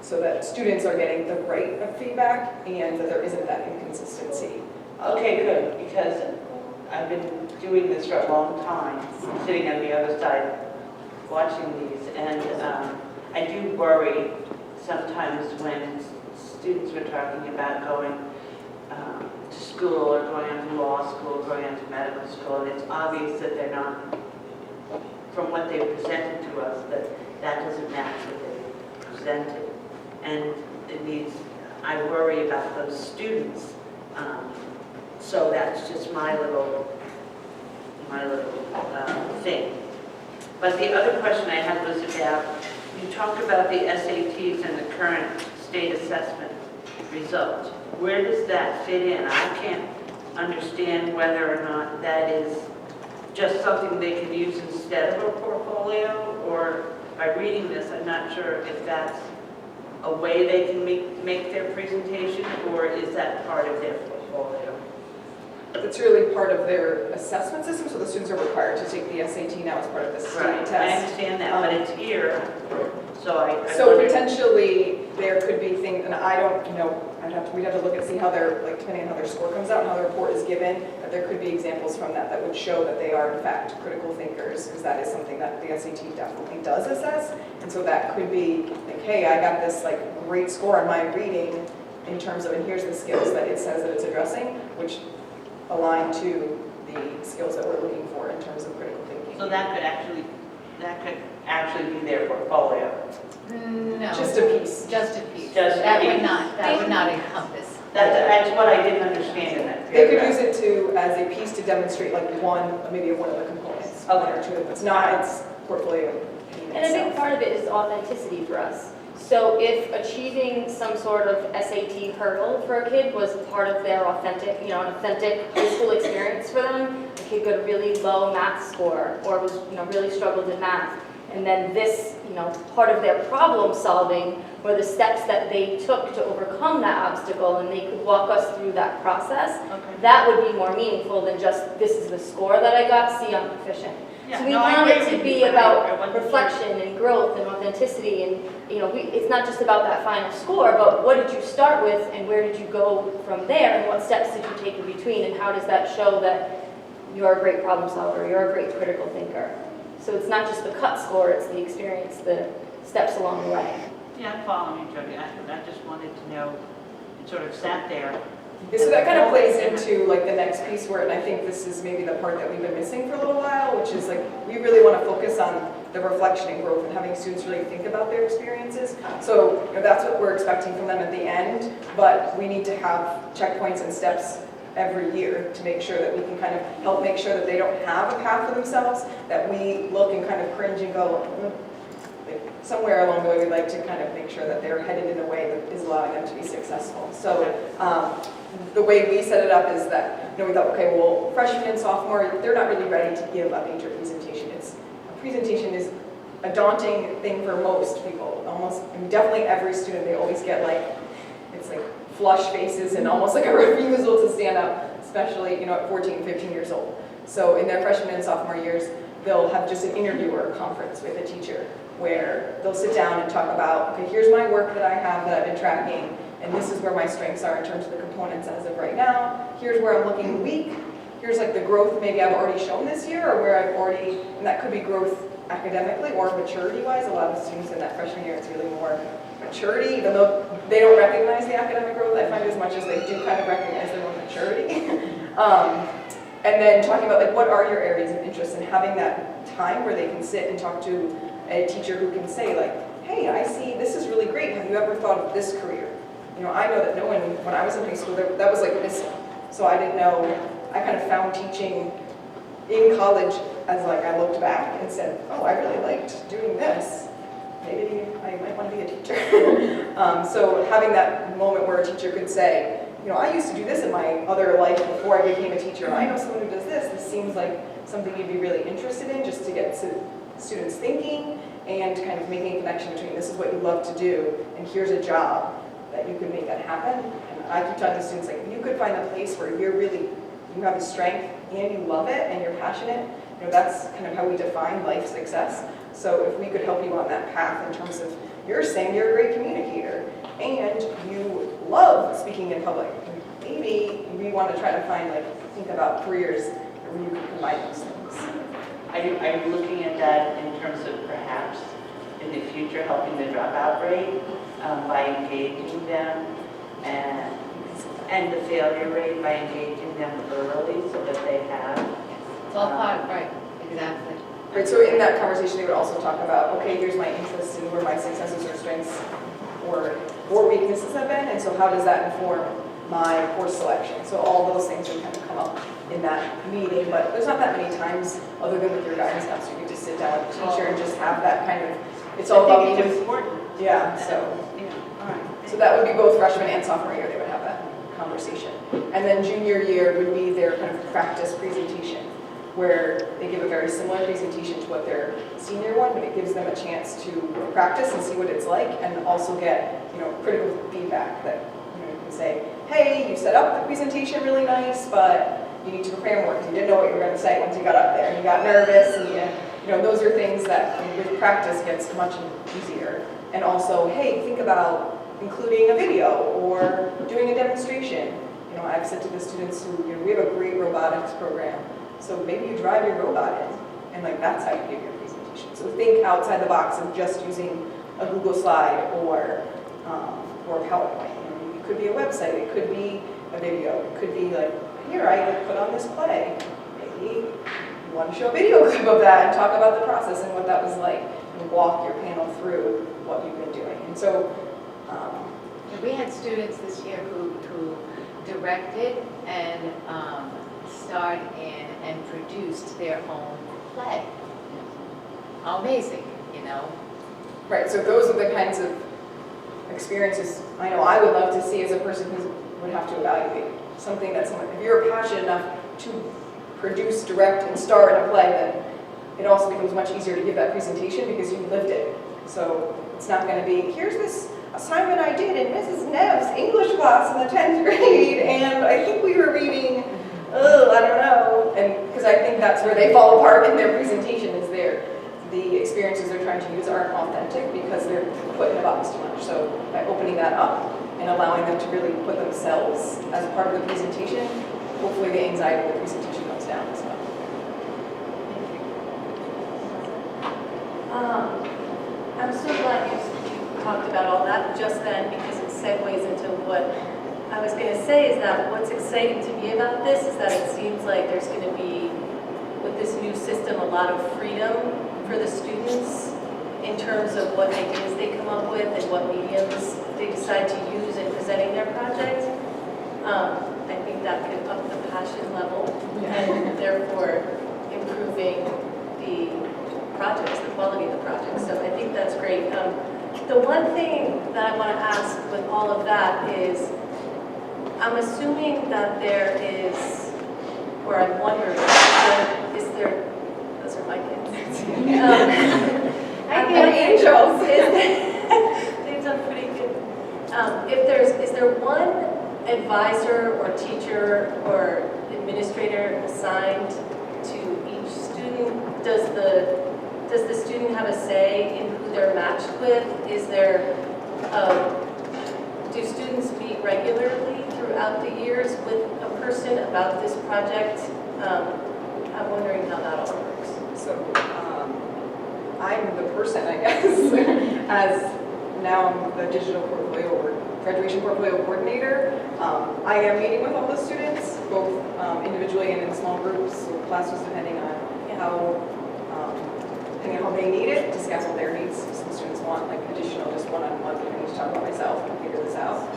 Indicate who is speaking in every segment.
Speaker 1: so that students are getting the right feedback and that there isn't that inconsistency.
Speaker 2: Okay, good, because I've been doing this for a long time, sitting on the other side, watching these, and I do worry sometimes when students were talking about going to school or going on to law school, going on to medical school, and it's obvious that they're not, from what they presented to us, that doesn't match what they presented. And it needs, I worry about those students. So that's just my little thing. But the other question I had was about, you talked about the SATs and the current state assessment results. Where does that fit in? I can't understand whether or not that is just something they can use instead of a portfolio, or by reading this, I'm not sure if that's a way they can make their presentation, or is that part of their portfolio?
Speaker 1: It's really part of their assessment system, so the students are required to take the SAT now as part of the state
Speaker 2: Right,
Speaker 1: test.
Speaker 2: I understand that, but it's here, so I
Speaker 1: So
Speaker 2: wonder-
Speaker 1: potentially there could be things, and I don't know, we'd have to look and see how they're, like, depending on how their score comes out and how the report is given, that there could be examples from that would show that they are in fact critical thinkers, because that is something that the SAT definitely does assess. And so that could be like, hey, I got this like great score on my reading in terms of, and here's the skills that it says that it's addressing, which align to the skills that we're looking for in terms of critical thinking.
Speaker 2: So that could actually be their portfolio.
Speaker 3: No.
Speaker 1: Just a piece.
Speaker 3: Just a piece.
Speaker 2: Just a
Speaker 3: That
Speaker 2: piece.
Speaker 3: would not encompass.
Speaker 2: That's what I didn't understand in that
Speaker 1: They could
Speaker 2: paragraph.
Speaker 1: use it to, as a piece to demonstrate like maybe one of the components.
Speaker 2: Okay.
Speaker 1: One or two. It's not its portfolio in
Speaker 4: And a big
Speaker 1: itself.
Speaker 4: part of it is authenticity for us. So if achieving some sort of SAT hurdle for a kid was part of their authentic, an authentic high school experience for them, a kid got a really low math score or was, really struggled in math, and then this, part of their problem solving were the steps that they took to overcome that obstacle, and they could walk us through that process,
Speaker 2: Okay.
Speaker 4: that would be more meaningful than just, this is the score that I got, see, I'm proficient.
Speaker 2: Yeah,
Speaker 4: So we
Speaker 2: no, I
Speaker 4: want
Speaker 2: agree
Speaker 4: it to
Speaker 2: with
Speaker 4: be
Speaker 2: you, but I
Speaker 4: about
Speaker 2: wasn't sure.
Speaker 4: reflection and growth and authenticity, and it's not just about that final score, but what did you start with and where did you go from there, and what steps did you take in between, and how does that show that you're a great problem solver, you're a great critical thinker. So it's not just the cut score, it's the experience, the steps along the way.
Speaker 2: Yeah, I'm following you, Jody. I just wanted to know, it sort of sat there.
Speaker 1: Yeah, so that kind of plays into like the next piece where, and I think this is maybe the part that we've been missing for a little while, which is like, we really want to focus on the reflection and growth and having students really think about their experiences. So that's what we're expecting from them at the end, but we need to have checkpoints and steps every year to make sure that we can kind of help make sure that they don't have a path for themselves, that we look and kind of cringe and go, like, somewhere along the way we'd like to kind of make sure that they're headed in a way that is allowing them to be successful. So the way we set it up is that, we thought, okay, well, freshman and sophomore, they're not really ready to give a major presentation. A presentation is a daunting thing for most people. Definitely every student, they always get it's like flush faces and almost like a refusal to stand up, especially, at 14, 15 years old. So in their freshman and sophomore years, they'll have just an interview or a conference with a teacher where they'll sit down and talk about, okay, here's my work that I have that I've been tracking, and this is where my strengths are in terms of the components as of right now. Here's where I'm looking weak. Here's like the growth maybe I've already shown this year, or where I've already, and that could be growth academically or maturity-wise. A lot of students in that freshman year, it's really more maturity, even though they don't recognize the academic growth, I find, as much as they do kind of recognize their own maturity. And then talking about what are your areas of interest, and having that time where they can sit and talk to a teacher who can say hey, I see this is really great. Have you ever thought of this career? I know that no one, when I was in high school, that was missing. So I didn't know, I kind of found teaching in college as I looked back and said, oh, I really liked doing this. Maybe I might want to be a teacher. So having that moment where a teacher could say, I used to do this in my other life before I became a teacher. I know someone who does this. This seems like something you'd be really interested in, just to get students thinking and kind of making a connection between this is what you love to do and here's a job that you could make that happen. And I keep telling the students, you could find a place where you have a strength and you love it and you're passionate. That's kind of how we define life success. So if we could help you on that path in terms of, you're saying you're a great communicator. and you love speaking in public, maybe we want to try to find, like, think about careers where you can combine those things.
Speaker 2: Are you looking at that in terms of perhaps in the future helping the dropout rate by engaging them and the failure rate by engaging them early so that they have?
Speaker 3: It's all part, right, exactly.
Speaker 1: Right, so in that conversation, they would also talk about, okay, here's my interests and where my successes or strengths or weaknesses have been, and so how does that inform my course selection? So all those things would kind of come up in that meeting, but there's not that many times other than with your guidance counselor, you can just sit down with the teacher and just have that kind of, it's all about
Speaker 2: I think
Speaker 1: being
Speaker 2: it's
Speaker 1: with,
Speaker 2: important.
Speaker 1: yeah, so.
Speaker 2: Yeah, all right.
Speaker 1: So that would be both freshman and sophomore year, they would have that conversation. And then junior year would be their kind of practice presentation, where they give a very similar presentation to what their senior one, but it gives them a chance to practice and see what it's like, and also get, critical feedback that, you can say, hey, you set up the presentation really nice, but you need to prepare more because you didn't know what you were going to say once you got up there, and you got nervous, and those are things that with practice gets much easier. And also, hey, think about including a video or doing a demonstration. I've said to the students who, we have a great robotics program, so maybe you drive your robot in, and that's how you give your presentation. So think outside the box of just using a Google slide or PowerPoint. It could be a website, it could be a video, it could be here, I put on this play. Maybe you want to show a video clip of that and talk about the process and what that was like, and walk your panel through what you've been doing. And so,
Speaker 3: We had students this year who directed and starred in and produced their own play. Amazing,
Speaker 1: right, so those are the kinds of experiences I know I would love to see as a person who would have to evaluate something if you're passionate enough to produce, direct, and star in a play, then it also becomes much easier to give that presentation because you lived it. So it's not going to be, here's this assignment I did in Mrs. Nev's English class in the 10th grade, and I think we were reading, I don't know, and because I think that's where they fall apart in their presentation is the experiences they're trying to use aren't authentic because they're put in a box too much. So by opening that up and allowing them to really put themselves as part of the presentation, hopefully the anxiety of the presentation comes down as well.
Speaker 5: I'm so glad you talked about all that just then, because it segues into what I was going to say, is that what's exciting to me about this is that it seems like there's going to be, with this new system, a lot of freedom for the students in terms of what ideas they come up with and what mediums they decide to use in presenting their project. I think that could up the passion level and therefore improving the projects, the quality of the projects. So I think that's great. The one thing that I want to ask with all of that is, I'm assuming that there is, or I'm wondering, is there, those are my kids.
Speaker 1: And angels.
Speaker 5: They've done pretty good. Is there one advisor or teacher or administrator assigned to each student? Does the student have a say in who they're matched with? Is there, do students meet regularly throughout the years with a person about this project? I'm wondering how that all works.
Speaker 1: So I'm the person, I guess, as now I'm the digital portfolio or graduation portfolio coordinator. I am meeting with all the students, both individually and in small groups or classes, depending on how they need it, to schedule their needs. Some students want additional just one-on-one, I need to talk about myself and figure this out.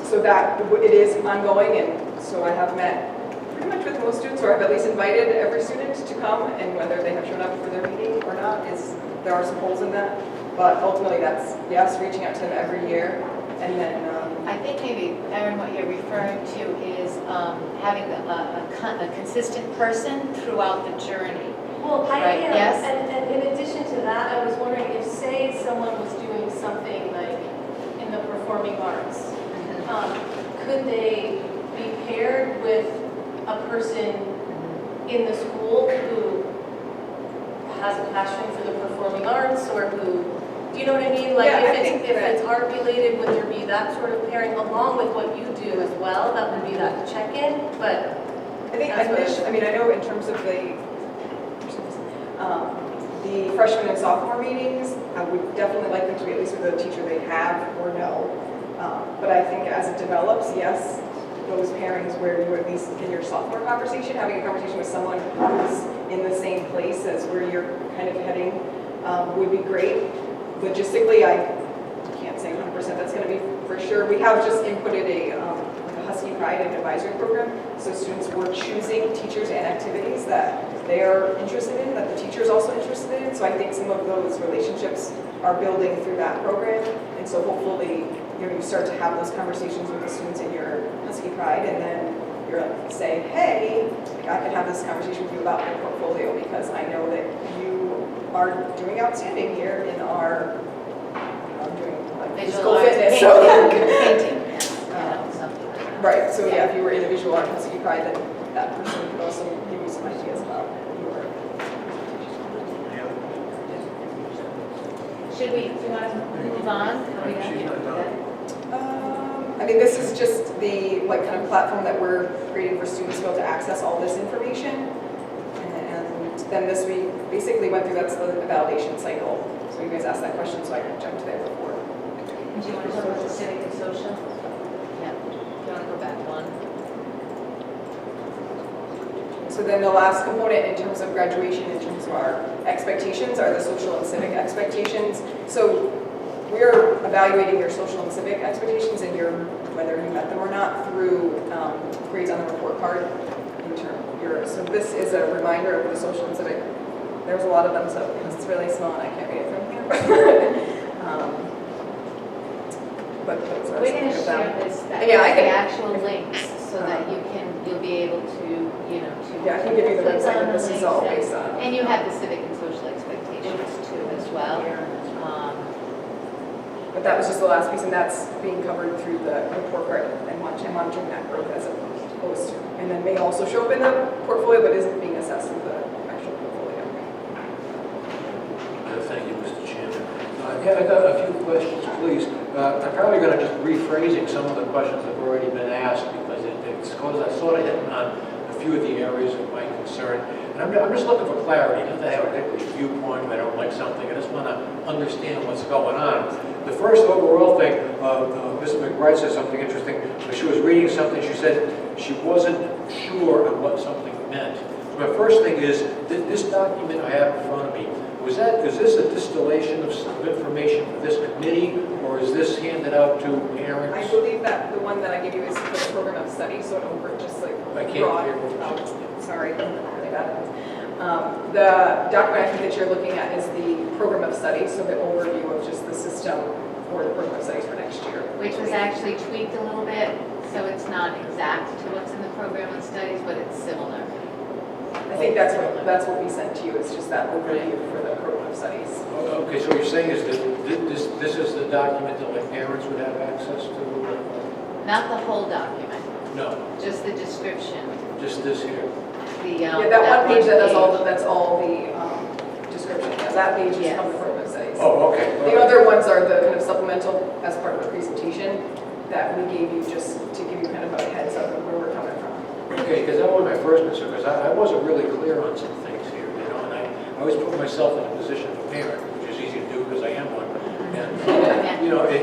Speaker 1: So that it is ongoing, and so I have met pretty much with most students, or I've at least invited every student to come, and whether they have shown up for their meeting or not, there are some holes in that. But ultimately, that's yes, reaching out to them every year, and then.
Speaker 3: I think maybe, Erin, what you're referring to is having a consistent person throughout the journey.
Speaker 5: Well, I
Speaker 3: Right,
Speaker 5: am,
Speaker 3: yes.
Speaker 5: and in addition to that, I was wondering if, say, someone was doing something like in the performing arts, could they be paired with a person in the school who has a passion for the performing arts, or who Do you know what I mean? Like,
Speaker 1: Yeah, I
Speaker 5: if
Speaker 1: think
Speaker 5: it's art related, would there be that sort of pairing along with what you do as well? That would be that check-in, but
Speaker 1: I think
Speaker 5: That's what
Speaker 1: I mean, I know in terms of the freshman and sophomore meetings, I would definitely like them to be at least with a teacher they have or know. But I think as it develops, yes, those pairings where you at least in your sophomore conversation, having a conversation with someone who's in the same place as where you're kind of heading would be great. Logistically, I can't say 100% that's going to be for sure. We have just inputted a Husky Pride and Advisory Program, so students were choosing teachers and activities that they are interested in, that the teacher is also interested in. So I think some of those relationships are building through that program, and so hopefully you start to have those conversations with the students in your Husky Pride, and then you're like saying, hey, I can have this conversation with you about your portfolio because I know that you are doing outstanding here in our doing like physical fitness. So,
Speaker 3: Painting, something like that.
Speaker 1: right, so yeah, if you were in a visual art Husky Pride, then that person could also give you some ideas about your.
Speaker 3: Should we, do you want to move on? Are we done?
Speaker 1: I mean, this is just the like kind of platform that we're creating for students to be able to access all this information. And then this week basically went through, that's the validation cycle. So you guys asked that question, so I can jump to their report.
Speaker 3: And do you want to talk about the civic and social? Yeah. Do you want to go back one?
Speaker 1: So then the last component in terms of graduation, in terms of our expectations, are the social and civic expectations. So we're evaluating your social and civic expectations and whether you met them or not through grades on the report card. So this is a reminder of the social and civic. There's a lot of them, so it's really small and I can't read it from here. But those are
Speaker 3: We're
Speaker 1: some
Speaker 3: going to
Speaker 1: of them.
Speaker 3: share this,
Speaker 1: Yeah, I
Speaker 3: the
Speaker 1: can-
Speaker 3: actual links, so that you'll be able to,
Speaker 1: Yeah, I can give you the
Speaker 3: click
Speaker 1: website,
Speaker 3: on
Speaker 1: but this
Speaker 3: the
Speaker 1: is all
Speaker 3: links
Speaker 1: based on.
Speaker 3: And you have the civic and social expectations too as well.
Speaker 1: But that was just the last piece, and that's being covered through the report card and monitoring that growth as opposed to. And then may also show up in the portfolio, but isn't being assessed in the actual portfolio.
Speaker 6: Thank you, Mr. Chairman. Yeah, I got a few questions, please. I'm probably going to just rephrasing some of the questions that have already been asked because it's because I sort of hit on a few of the areas of my concern. And I'm just looking for clarity, not to have a particular viewpoint if I don't like something. I just want to understand what's going on. The first overall thing, Mrs. McBride said something interesting. When she was reading something, she said she wasn't sure on what something meant. So my first thing is, this document I have in front of me, is this a distillation of information for this committee, or is this handed out to parents?
Speaker 1: I believe that the one that I gave you is for the program of study, so over just like
Speaker 6: I can't
Speaker 1: broad.
Speaker 6: hear what you're saying.
Speaker 1: Sorry, I'm really bad at this. The document I think that you're looking at is the program of study, so the overview of just the system for the program of studies for next year.
Speaker 3: Which was actually tweaked a little bit, so it's not exact to what's in the program of studies, but it's similar.
Speaker 1: I think that's what we sent to you, is just that overview for the program of studies.
Speaker 6: Okay, so what you're saying is that this is the document that like parents would have access to?
Speaker 3: Not the whole document,
Speaker 6: No,
Speaker 3: just the description.
Speaker 6: just this here.
Speaker 1: Yeah, that one page that does that's all the description. Yeah, that page is
Speaker 3: Yes.
Speaker 1: from the program of studies.
Speaker 6: Oh, okay.
Speaker 1: The other ones are the kind of supplemental as part of the presentation that we gave you just to give you kind of a heads up of where we're coming from.
Speaker 6: Okay, because that was my first concern, because I wasn't really clear on some things here, and I always put myself in a position of a parent, which is easy to do because I am one.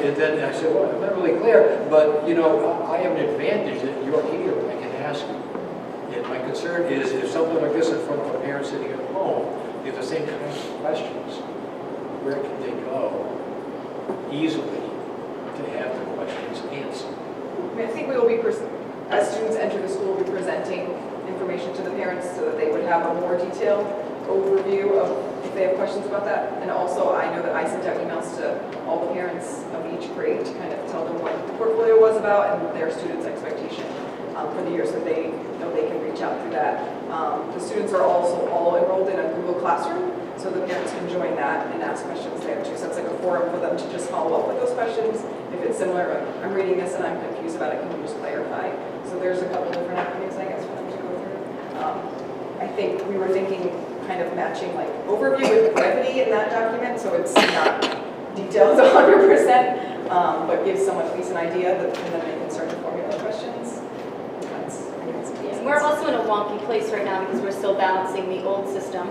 Speaker 6: And then I said, well, I'm not really clear, but, I have an advantage that you're here, I can ask you. And my concern is if something like this in front of a parent sitting at home, if the same kinds of questions, where can they go easily to have the questions answered?
Speaker 1: I mean, I think we will be, as students enter the school, we'll be presenting information to the parents so that they would have a more detailed overview of if they have questions about that. And also, I know that I sent out emails to all the parents of each grade to kind of tell them what the portfolio was about and their students' expectation for the year, so they know they can reach out through that. The students are also all enrolled in a Google Classroom, so the parents can join that and ask questions there too. So it's like a forum for them to just follow up with those questions. If it's similar, like, I'm reading this and I'm confused about it, can you just clarify? So there's a couple different avenues, I guess, for them to go through. I think we were thinking kind of matching like overview with brevity in that document, so it's not details 100%, but gives someone at least an idea that, and then they can start to formulate questions.
Speaker 4: And we're also in a wonky place right now because we're still balancing the old system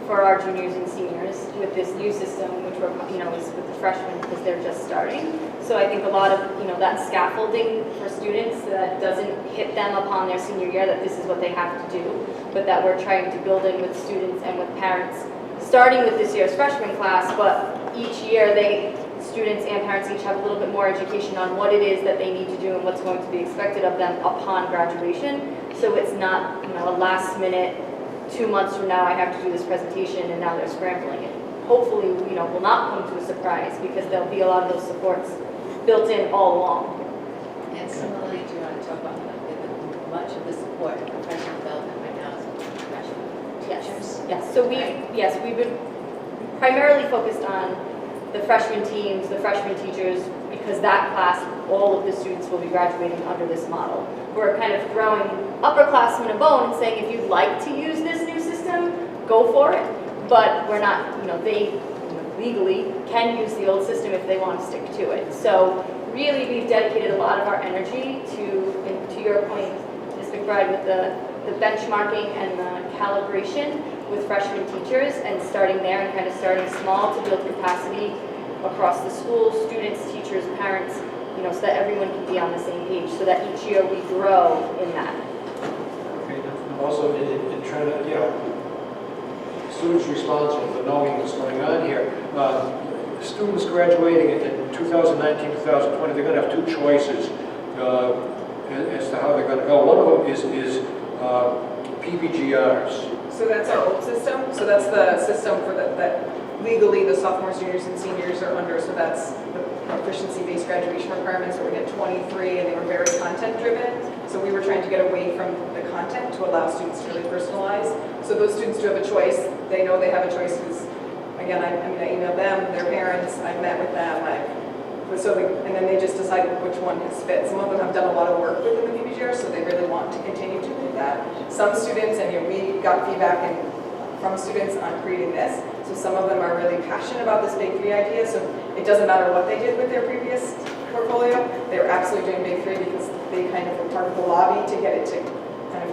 Speaker 4: for our juniors and seniors with this new system, which we're, is with the freshmen because they're just starting. So I think a lot of, that scaffolding for students that doesn't hit them upon their senior year, that this is what they have to do, but that we're trying to build in with students and with parents, starting with this year's freshman class, but each year students and parents each have a little bit more education on what it is that they need to do and what's going to be expected of them upon graduation. So it's not, a last minute, 2 months from now I have to do this presentation and now they're scrambling it. Hopefully, will not come to a surprise because there'll be a lot of those supports built in all along.
Speaker 3: And similarly, do you want to talk about much of the support in professional development right now is with professional teachers?
Speaker 4: Yes. So we've been primarily focused on the freshman teams, the freshman teachers, because that class, all of the students will be graduating under this model. We're kind of throwing upperclassmen a bone and saying, if you'd like to use this new system, go for it. But we're not, they legally can use the old system if they want to stick to it. So really, we've dedicated a lot of our energy to your point, Ms. McBride, with the benchmarking and the calibration with freshman teachers and starting there and kind of starting small to build capacity across the school, students, teachers, parents, so that everyone can be on the same page, so that each year we grow in that.
Speaker 6: Okay, and also in trying to, students responsible for knowing what's going on here. Students graduating in 2019, 2020, they're going to have two choices as to how they're going to go. One of them is PBGRs.
Speaker 1: So that's our old system. So that's the system for that legally the sophomores, juniors, and seniors are under. So that's the proficiency-based graduation requirements where we get 23, and they were very content-driven. So we were trying to get away from the content to allow students to really personalize. So those students do have a choice. They know they have a choice because, again, I emailed them, their parents, I've met with them, and then they just decide which one has fit. Some of them have done a lot of work within the PBGR, so they really want to continue to do that. Some students, and we got feedback from students on creating this, so some of them are really passionate about this Big 3 idea, so it doesn't matter what they did with their previous portfolio, they're absolutely doing Big 3 because they kind of were part of the lobby to get it to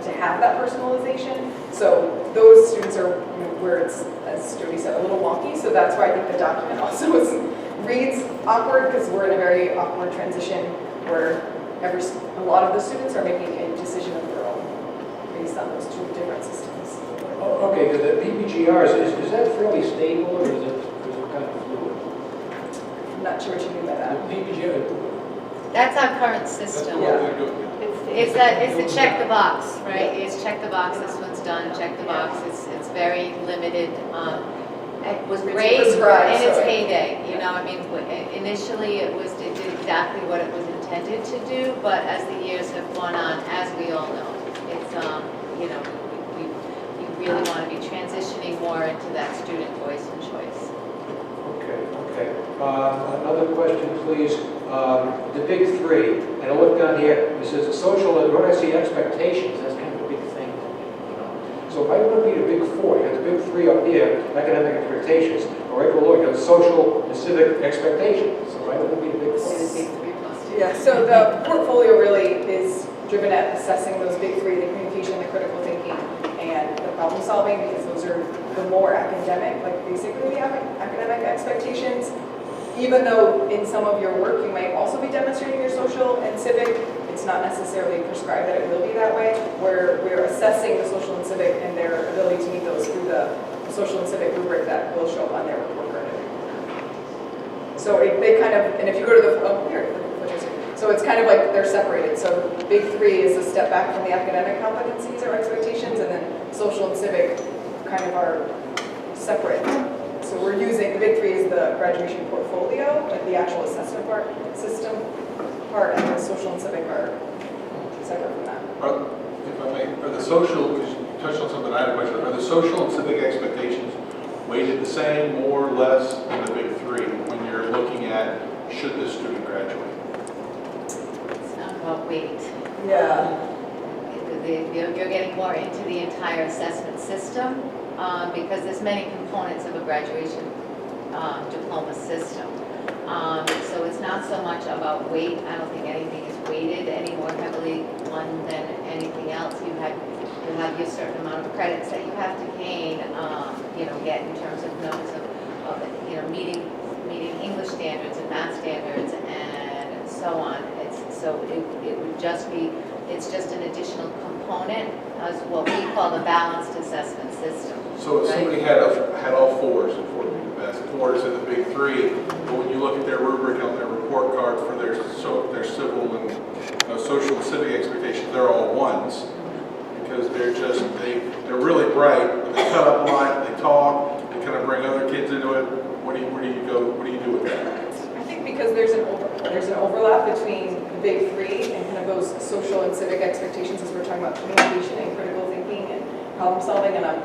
Speaker 1: to have that personalization. So those students are where it's, as Jody said, a little wonky, so that's why I think the document also reads awkward because we're in a very awkward transition where a lot of the students are making a decision of their own based on those two different systems.
Speaker 6: Oh, okay, because the PBGRs, is that fairly stable or is it kind of fluid?
Speaker 1: I'm not sure what you mean by that.
Speaker 6: The PBGR,
Speaker 3: That's our current system. It's the check the box, right? It's check the box, this one's done, check the box. It's very limited. It was great in its heyday, initially it did exactly what it was intended to do, but as the years have gone on, as we all know, it's, we really want to be transitioning more into that student voice and choice.
Speaker 6: Okay. Another question, please. The Big 3, and I look down here, it says social, when I see expectations, that's kind of a big thing. So why would it be the Big 4? You got the Big 3 up here, academic expectations. All right below, you got social and civic expectations. So why would it be the Big 4?
Speaker 3: It's the Big 3 plus 2.
Speaker 1: Yeah, so the portfolio really is driven at assessing those Big 3, the communication, the critical thinking, and the problem solving, because those are the more academic, like basically the academic expectations. Even though in some of your work you might also be demonstrating your social and civic, it's not necessarily prescribed that it will be that way, where we're assessing the social and civic and their ability to meet those through the social and civic rubric that will show up on their report card. So they kind of, and if you go to so it's kind of like they're separated. So Big 3 is a step back from the academic competencies or expectations, and then social and civic kind of are separate. So we're using, the Big 3 is the graduation portfolio, like the actual assessment part, system part, and the social and civic are separate from that.
Speaker 7: If I may, are the social, because you touched on something I had a question, are the social and civic expectations weighted the same, more or less, in the Big 3 when you're looking at should the student graduate?
Speaker 3: It's not about weight.
Speaker 1: Yeah.
Speaker 3: You're getting more into the entire assessment system because there's many components of a graduation diploma system. So it's not so much about weight. I don't think anything is weighted any more heavily one than anything else. You have your certain amount of credits that you have to gain, get in terms of notes of meeting English standards and math standards and so on. It would just be, it's just an additional component as what we call the balanced assessment system.
Speaker 7: So if somebody had all fours, and four would be the best, fours in the big three, but when you look at their rubric on their report card for their civil and social and civic expectations, they're all ones. Because they're really bright, but they cut up a lot, they talk, they kind of bring other kids into it. Where do you go? What do you do with that?
Speaker 1: I think because there's an overlap between the big three and kind of those social and civic expectations as we're talking about communication and critical thinking and problem solving, and I'm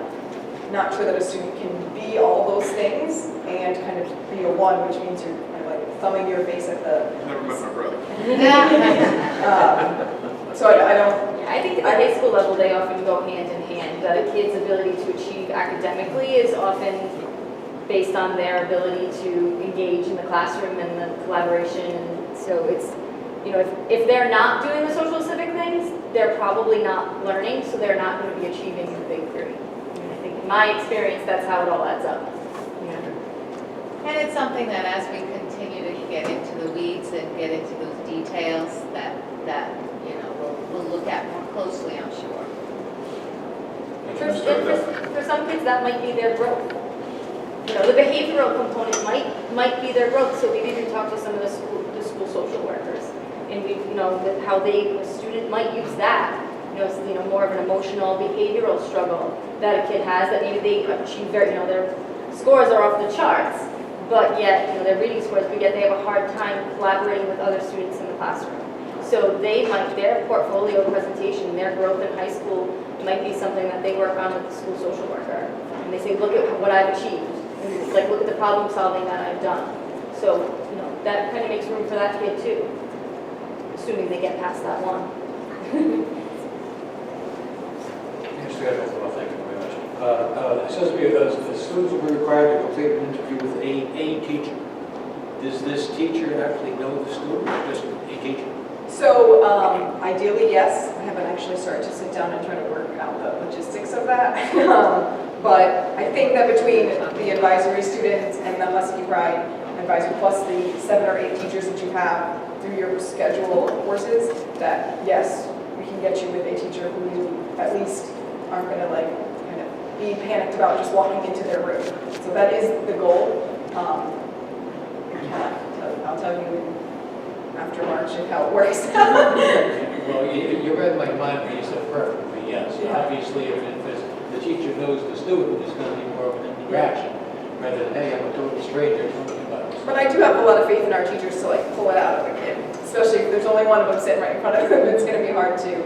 Speaker 1: not sure that a student can be all those things and kind of be a one, which means you're kind of like thumbing your face at the.
Speaker 7: Never met my brother.
Speaker 1: So I don't.
Speaker 4: I think at the high school level, they often go hand in hand. A kid's ability to achieve academically is often based on their ability to engage in the classroom and the collaboration. And so it's, if they're not doing the social civic things, they're probably not learning, so they're not going to be achieving the big three. And I think in my experience, that's how it all adds up.
Speaker 3: And it's something that as we continue to get into the weeds and get into those details that we'll look at more closely, I'm sure.
Speaker 4: For some kids, that might be their growth. The behavioral component might be their growth. So maybe we talk to some of the school social workers, and we how a student might use that. More of an emotional behavioral struggle that a kid has that maybe they achieve their scores are off the charts, but yet their reading scores, but yet they have a hard time collaborating with other students in the classroom. So their portfolio presentation, their growth in high school might be something that they work on with the school social worker. And they say, look at what I've achieved. And look at the problem solving that I've done. So, that kind of makes room for that kid too, assuming they get past that one.
Speaker 6: Thank you very much. It says the students will be required to complete an interview with a teacher. Does this teacher actually know the student or just a teacher?
Speaker 1: So ideally, yes. I haven't actually started to sit down and try to work out the logistics of that. But I think that between the advisory students and the Husky Pride advisor, plus the 7 or 8 teachers that you have through your schedule of courses, that yes, we can get you with a teacher who you at least aren't going to kind of be panicked about just walking into their room. So that is the goal. I'll tell you after March of how it works.
Speaker 6: Well, you read my mind when you said perfectly, yes. Yeah. Obviously, if the teacher knows the student, there's going to be more of an interaction rather than, hey, I'm a total stranger.
Speaker 1: But I do have a lot of faith in our teachers to pull it out of a kid, especially if there's only one of them sitting right in front of them. It's going to be hard to,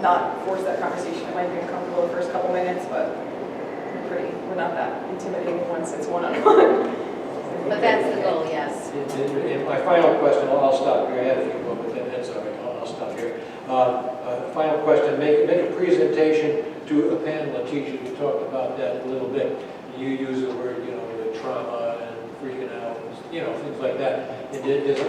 Speaker 1: not force that conversation. It might be uncomfortable the first couple minutes, but we're not that intimidating once it's one-on-one.
Speaker 3: But that's the goal, yes.
Speaker 6: And my final question, I'll stop here. I had a few more, but that's all right. I'll stop here. Final question, make a presentation to a panel of teachers. We talked about that a little bit. You use the word, trauma and freaking out, things like that. Does